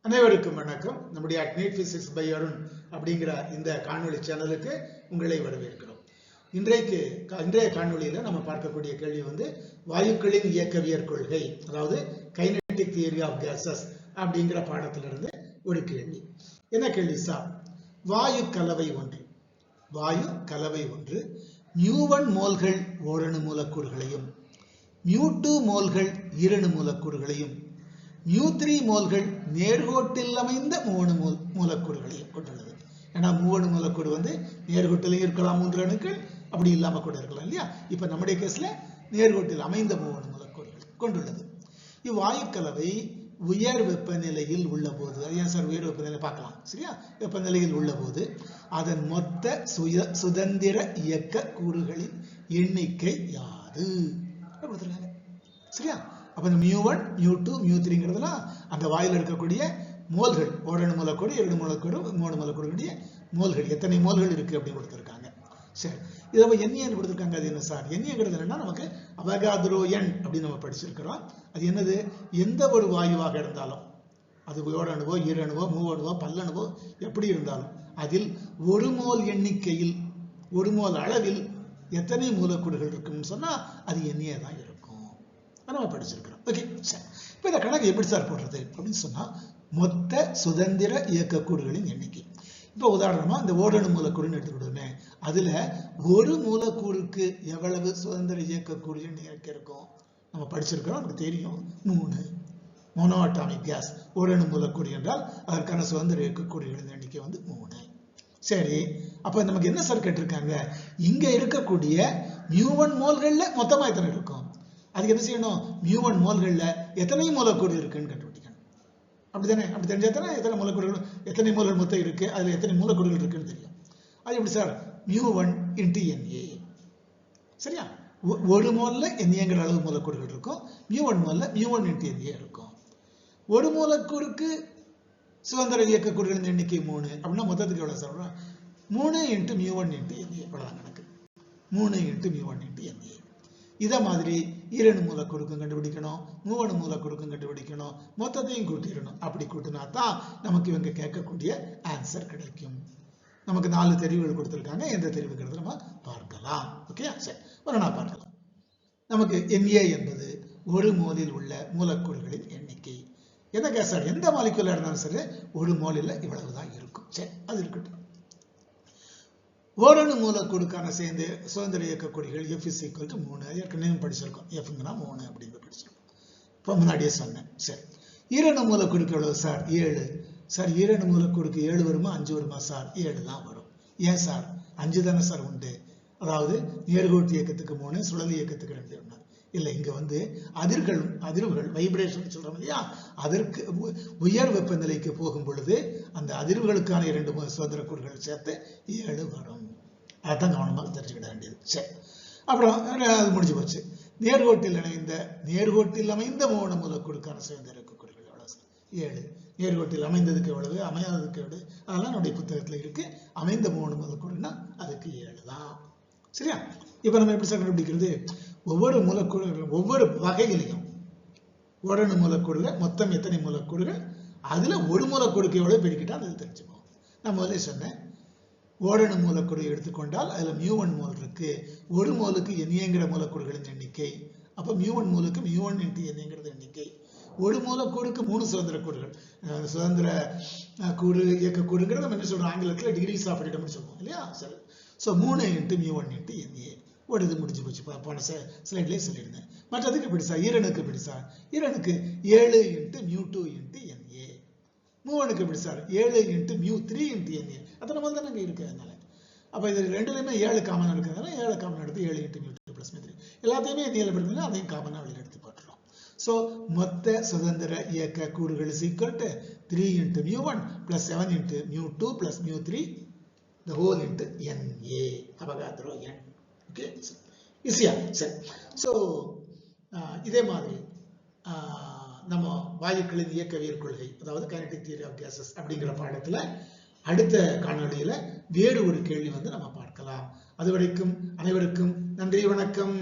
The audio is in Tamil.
அனைவருக்கும் வணக்கம். நம்முடைய அட்னேட் பிசிக்ஸ் பை அருண் அப்படிங்கிற இந்த காணொளி சேனலுக்கு உங்களை வரவேற்கிறோம். இன்றைய காணொளியில நம்ம பார்க்கக்கூடிய கேள்வி வந்து வாயுக்களின் இயக்கவியற் கொள்கை, அதாவது கைனடிக் தியரி ஆஃப் கேசஸ் அப்படிங்கிற பாடத்திலிருந்து ஒரு கேள்வி. என்ன கேள்வி சார்? வாயு கலவை ஒன்று μ1 மோல்கள் ஓரணு மூலக்கூறுகளையும் μ2 மோல்கள் ஈரணு மூலக்கூறுகளையும் μ3 மோல்கள் நேர்கோட்டில் அமைந்த 3 மூலக்கூறுகளையும் கொண்டுள்ளது. ஏன்னா 3 மூலக்கூறு வந்து நேர்கோட்டிலையும் இருக்கலாம் 3 அணுக்கள், அப்படி இல்லாம கூட இருக்கலாம் இல்லையா? இப்ப நம்முடைய கேஸ்ல நேர்கோட்டில் அமைந்த 3 மூலக்கூறுகள் கொண்டுள்ளது. இவ்வாயு கலவை உயர் வெப்பநிலையில் உள்ள போது, ஏன் சார் உயர் வெப்பநிலை பார்க்கலாம் சரியா? வெப்பநிலையில் உள்ள போது அதன் மொத்த சுதந்திர இயக்க கூறுகளின் எண்ணிக்கை யாது கொடுத்துருக்காங்க சரியா? அப்ப இந்த μ1 μ2 μ3ங்கிறதுலாம் அந்த வாயில் இருக்கக்கூடிய மோல்கள், ஓரணு மூலக்கூறு, இரண்டு மூலக்கூறு, 3 மூலக்கூறுடைய மோல்கள், எத்தனை மோல்கள் இருக்கு அப்படின்னு கொடுத்துருக்காங்க. சரி, இதை என்ன கொடுத்துருக்காங்க? அது என்ன சார்? என்னங்கிறது என்னன்னா, நமக்கு அவகாத்ரோ எண் அப்படின்னு நம்ம படிச்சிருக்கிறோம். அது என்னது? எந்த ஒரு வாயுவாக இருந்தாலும், அது ஓரணுவோ ஈரணுவோ மூவணுவோ பல்லணுவோ எப்படி இருந்தாலும் அதில் ஒரு மோல் எண்ணிக்கையில், ஒரு மோல் அளவில் எத்தனை மூலக்கூறுகள் இருக்குன்னு சொன்னா அது எண்ணியே தான் இருக்கும். நம்ம படிச்சிருக்கிறோம். ஓகே, சரி. இப்ப இந்த கணக்கு எப்படி சார் போடுறது அப்படின்னு சொன்னா, மொத்த சுதந்திர இயக்கக்கூறுகளின் எண்ணிக்கை. இப்ப உதாரணமா இந்த ஓரணு மூலக்கூறுன்னு எடுத்துக்கிட்டோமே, அதுல ஒரு மூலக்கூறுக்கு எவ்வளவு சுதந்திர இயக்கக்கூறு எண்ணிக்கை இருக்கும் நம்ம படிச்சிருக்கிறோம். நமக்கு தெரியும் 3 மோனோ அட்டாமிக் கேஸ் ஓரணு மூலக்கூறு என்றால் அதற்கான சுதந்திர இயக்கக்கூறுகளின் எண்ணிக்கை வந்து 3. சரி, அப்ப நமக்கு என்ன சார் கேட்டிருக்காங்க? இங்க இருக்கக்கூடிய μ1 மோல்கள்ல மொத்தமா எத்தனை இருக்கும்? அதுக்கு என்ன செய்யணும்? μ1 மோல்கள்ல எத்தனை மூலக்கூறு இருக்குன்னு கண்டுபிடிக்கணும். அப்படித்தானே? அப்படி தெரிஞ்சா எத்தனை மூலக்கூறுகள், எத்தனை மோல்கள் மொத்தம் இருக்கு, அதுல எத்தனை மூலக்கூறுகள் இருக்குன்னு தெரியும். அது எப்படி சார்? μ1 × Na சரியா? ஒரு மோல்ல Naங்கிற அளவு மூலக்கூறுகள் இருக்கும். μ1 மோல்ல μ1 × Na இருக்கும். ஒரு மூலக்கூறுக்கு சுதந்திர இயக்கக்கூறுகளின் எண்ணிக்கை 3 அப்படின்னா மொத்தத்துக்கு எவ்வளவு சார்? 3 × μ1 × Na இவ்வளவுதான் கணக்கு. 3 × μ1 × Na. இத மாதிரி ஈரணு மூலக்கூறுக்கும் கண்டுபிடிக்கணும், மூவணு மூலக்கூறுக்கும் கண்டுபிடிக்கணும், மொத்தத்தையும் கூட்டிடணும். அப்படி கூட்டினா தான் நமக்கு இவங்க கேட்கக்கூடிய ஆன்சர் கிடைக்கும். நமக்கு 4 தெரிவுகள் கொடுத்திருக்காங்க. எந்த தெரிவுங்கிறது நம்ம பார்க்கலாம். ஓகே, சரி, நான் பார்க்கலாம். நமக்கு Na என்பது ஒரு மோலில் உள்ள மூலக்கூறுகளின் எண்ணிக்கை. என்ன கேஸ் சார்? எந்த மாலிகுலா இருந்தாலும் சரி ஒரு மோலில் இவ்வளவுதான் இருக்கும். சரி, அது இருக்கட்டும். ஓரணு மூலக்கூறுக்கான சேர்ந்து சுதந்திர இயக்கக்கூடிகள் F = 3. ஏற்கனவே படிச்சிருக்கோம். Fங்கன்னா 3 அப்படின்னு படிச்சிருக்கோம். இப்போ முன்னாடியே சொன்னேன். சரி, ஈரணு மூலக்கூறுக்கு எவ்வளவு சார்? 7. சார், ஈரணு மூலக்கூறுக்கு 7 வருமா 5 வருமா சார்? 7 தான் வரும். ஏன் சார்? 5 தானே சார் உண்டு. அதாவது நேர்கோட்டு இயக்கத்துக்கு 3, சுழல் இயக்கத்துக்கு 2. இல்லை, இங்க வந்து அதிர்வுகள் வைப்ரேஷன் சொல்றோம் இல்லையா? அதற்கு உயர் வெப்பநிலைக்கு போகும் பொழுது அந்த அதிர்வுகளுக்கான 2 சுதந்திர கூறுகள் சேர்த்து 7 வரும். அதான் கவனமாக தெரிஞ்சுக்கிட வேண்டியது. சரி, அப்புறம் அது முடிஞ்சு போச்சு. நேர்கோட்டில் அமைந்த 3 மூலக்கூறுக்கான சுதந்திர கூறுகள் எவ்வளவு சார்? 7. நேர்கோட்டில் அமைந்ததுக்கு எவ்வளவு, அமையாததுக்கு எவ்வளவு, அதெல்லாம் நம்முடைய புத்தகத்துல இருக்கு. அமைந்த 3 மூலக்கூறுனா அதுக்கு 7 தான். சரியா? இப்ப நம்ம எப்படி சார் கண்டுபிடிக்கிறது? ஒவ்வொரு மூலக்கூறுகள், ஒவ்வொரு வகையிலையும் ஓரணு மூலக்கூறுல மொத்தம் எத்தனை மூலக்கூறுகள், அதுல ஒரு மூலக்கூறுக்கு எவ்வளவு பெருக்கிட்டா அது தெரிஞ்சுப்போம். நான் முதல்ல சொன்னேன், ஓரணு மூலக்கூறு எடுத்துக்கொண்டால் அதுல μ1 மோல் இருக்கு. ஒரு மோலுக்கு Naங்கிற மூலக்கூறுகளின் எண்ணிக்கை. அப்ப μ1 மோலுக்கு μ1 × Naங்கிறது எண்ணிக்கை. ஒரு மூலக்கூறுக்கு 3 சுதந்திர கூறுகள், சுதந்திர கூறு இயக்கக்கூறுங்கிறது நம்ம என்ன சொல்றோம்? ஆங்கிலத்தில் டிகிரிஸ் ஆஃப் ஃப்ரீடம் சொல்லுவோம் இல்லையா? சரி, ஸோ 3 × μ1 × Na. ஒரு இது முடிஞ்சு போச்சு. போன ஸ்லைட்லேயே சொல்லியிருந்தேன். மற்றதுக்கு எப்படி சார்? ஈரணுக்கு எப்படி சார்? ஈரணுக்கு 7 × μ2 × Na. மூவனுக்கு எப்படி சார்? 7 × μ3 × Na. அத்தனை மாதிரி தான் அங்கே இருக்கு. அதனால அப்போ இது ரெண்டுலையுமே 7 காமனாக இருக்கிறதுனால 7 காமன் எடுத்து 7 × μ2 + μ3 எல்லாத்தையுமே நீல படுத்தினா அதையும் காமனாக வெளியில் எடுத்து போட்டுரும். ஸோ மொத்த சுதந்திர இயக்க கூறுகள் = 3 × μ1 + 7 × μ2 + μ3 the whole × Na. அவகாத்ரோ எண். ஓகே, ஈஸியா? சரி, ஸோ இதே மாதிரி நம்ம வாயுக்களின் இயக்கவியல் கொள்கை, அதாவது கைனடிக் தியரி ஆஃப் கேசஸ் அப்படிங்கிற பாடத்துல அடுத்த காணொளியில வேறு ஒரு கேள்வி வந்து நம்ம பார்க்கலாம். அதுவரைக்கும் அனைவருக்கும் நன்றி, வணக்கம்.